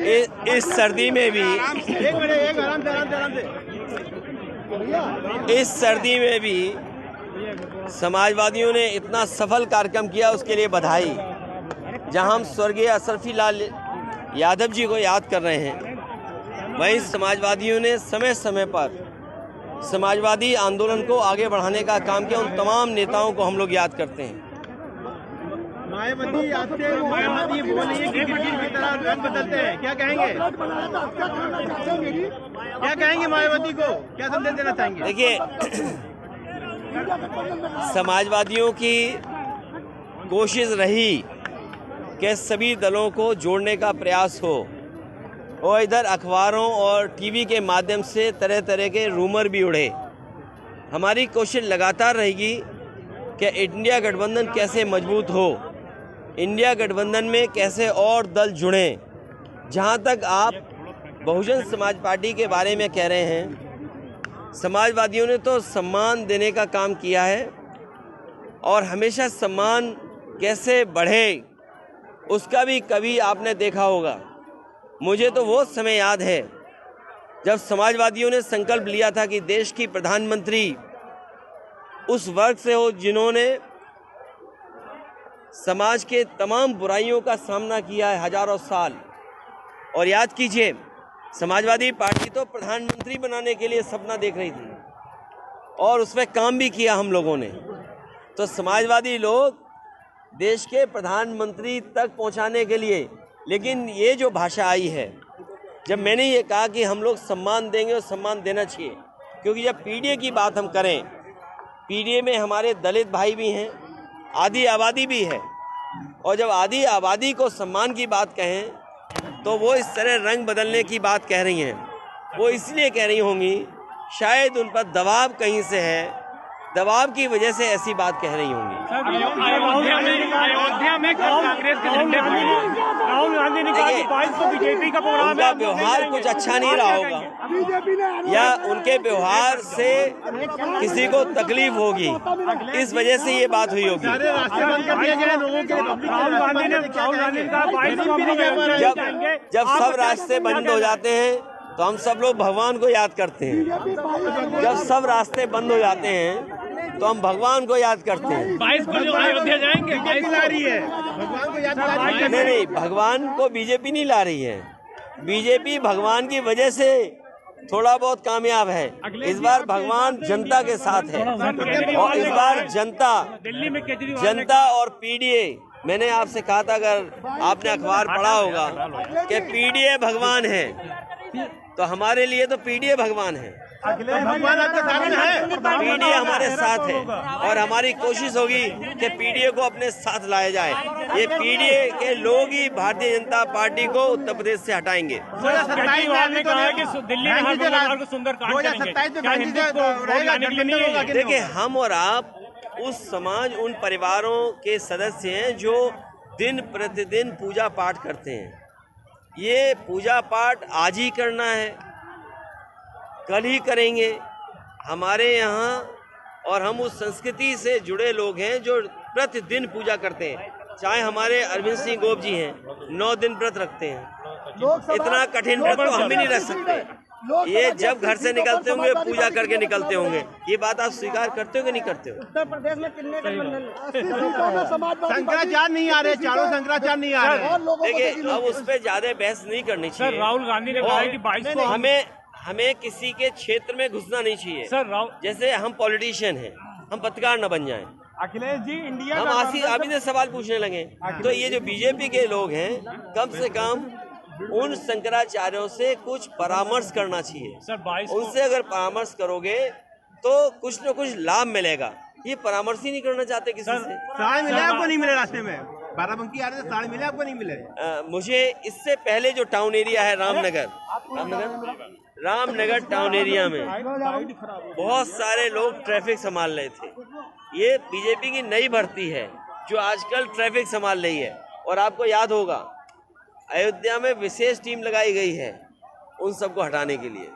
इस सर्दी में भी समाजवादियों ने इतना सफल कार्यक्रम किया, उसके लिए बधाई। जहां हम स्वर्गीय अशरफी लाल यादव जी को याद कर रहे हैं, वहीं समाजवादियों ने समय समय पर समाजवादी आंदोलन को आगे बढ़ाने का काम किया। उन तमाम नेताओं को हम लोग याद करते हैं। मायावती बोल रही है कि गिरगिट की तरह रंग बदलते हैं, क्या कहेंगे? क्या कहेंगे मायावती को, क्या संदेश देना चाहेंगे? देखिए, समाजवादियों की कोशिश रही कि सभी दलों को जोड़ने का प्रयास हो, और इधर अखबारों और टीवी के माध्यम से तरह तरह के रूमर भी उड़े। हमारी कोशिश लगातार रहेगी कि इंडिया गठबंधन कैसे मजबूत हो, इंडिया गठबंधन में कैसे और दल जुड़ें। जहां तक आप बहुजन समाज पार्टी के बारे में कह रहे हैं, समाजवादियों ने तो सम्मान देने का काम किया है, और हमेशा सम्मान कैसे बढ़े उसका भी कभी आपने देखा होगा। मुझे तो वो समय याद है जब समाजवादियों ने संकल्प लिया था कि देश की प्रधानमंत्री उस वर्ग से हो जिन्होंने समाज के तमाम बुराइयों का सामना किया है हजारों साल। और याद कीजिए, समाजवादी पार्टी तो प्रधानमंत्री बनाने के लिए सपना देख रही थी, और उसमें काम भी किया हम लोगों ने। तो समाजवादी लोग देश के प्रधानमंत्री तक पहुंचाने के लिए, लेकिन ये जो भाषा आई है, जब मैंने ये कहा कि हम लोग सम्मान देंगे और सम्मान देना चाहिए, क्योंकि जब पीडीए की बात हम करें, पीडीए में हमारे दलित भाई भी हैं, आधी आबादी भी है, और जब आधी आबादी को सम्मान की बात कहें तो वो इस तरह रंग बदलने की बात कह रही हैं। वो इसलिए कह रही होंगी, शायद उन पर दबाव कहीं से है, दबाव की वजह से ऐसी बात कह रही होंगी। अयोध्या में कांग्रेस के झंडे राहुल गांधी ने कहा कि 22 को बीजेपी का प्रोग्राम है। उनका व्यवहार कुछ अच्छा नहीं रहा होगा, या उनके व्यवहार से किसी को तकलीफ होगी, इस वजह से ये बात हुई होगी। जब सब रास्ते बंद हो जाते हैं तो हम सब लोग भगवान को याद करते हैं। जब सब रास्ते बंद हो जाते हैं तो हम भगवान को याद करते हैं। 22 को जो अयोध्या जाएंगे, बीजेपी ला रही है, भगवान को याद ला रही है। नहीं, भगवान को बीजेपी नहीं ला रही है। बीजेपी भगवान की वजह से थोड़ा बहुत कामयाब है। इस बार भगवान जनता के साथ है, और इस बार जनता और पीडीए, मैंने आपसे कहा था, अगर आपने अखबार पढ़ा होगा, कि पीडीए भगवान है, तो हमारे लिए तो पीडीए भगवान है। भगवान आपके साथ है, पीडीए हमारे साथ है, और हमारी कोशिश होगी कि पीडीए को अपने साथ लाया जाए। ये पीडीए के लोग ही भारतीय जनता पार्टी को उत्तर प्रदेश से हटाएंगे। 2027 देखिए, हम और आप उस समाज, उन परिवारों के सदस्य हैं जो दिन प्रतिदिन पूजा पाठ करते हैं। ये पूजा पाठ आज ही करना है, कल ही करेंगे हमारे यहाँ, और हम उस संस्कृति से जुड़े लोग हैं जो प्रतिदिन पूजा करते हैं। चाहे हमारे अरविंद सिंह गोप जी हैं, 9 दिन व्रत रखते हैं। इतना कठिन व्रत तो हम भी नहीं रख सकते। ये जब घर से निकलते होंगे पूजा करके निकलते होंगे। ये बात आप स्वीकार करते हो कि नहीं करते हो? उत्तर प्रदेश में कितने शंकराचार्य नहीं आ रहे, चारों शंकराचार्य नहीं आ रहे। देखिए, अब उस पर ज्यादा बहस नहीं करनी चाहिए। राहुल गांधी ने कहा कि 22 को हमें किसी के क्षेत्र में घुसना नहीं चाहिए। जैसे हम पॉलिटिशियन हैं, हम पत्रकार न बन जाएं। अखिलेश जी, इंडिया हम अभी से सवाल पूछने लगे, तो ये जो बीजेपी के लोग हैं, कम से कम उन शंकराचार्यों से कुछ परामर्श करना चाहिए। उनसे अगर परामर्श करोगे तो कुछ न कुछ लाभ मिलेगा। ये परामर्श ही नहीं करना चाहते किसी से। साढ़े मिले आपको नहीं मिले, रास्ते में बाराबंकी आ रहे थे, साढ़े मिले आपको नहीं मिले। मुझे इससे पहले जो टाउन एरिया है रामनगर टाउन एरिया में बहुत सारे लोग ट्रैफिक संभाल रहे थे। ये बीजेपी की नई भर्ती है जो आजकल ट्रैफिक संभाल रही है। और आपको याद होगा, अयोध्या में विशेष टीम लगाई गई है उन सबको हटाने के लिए।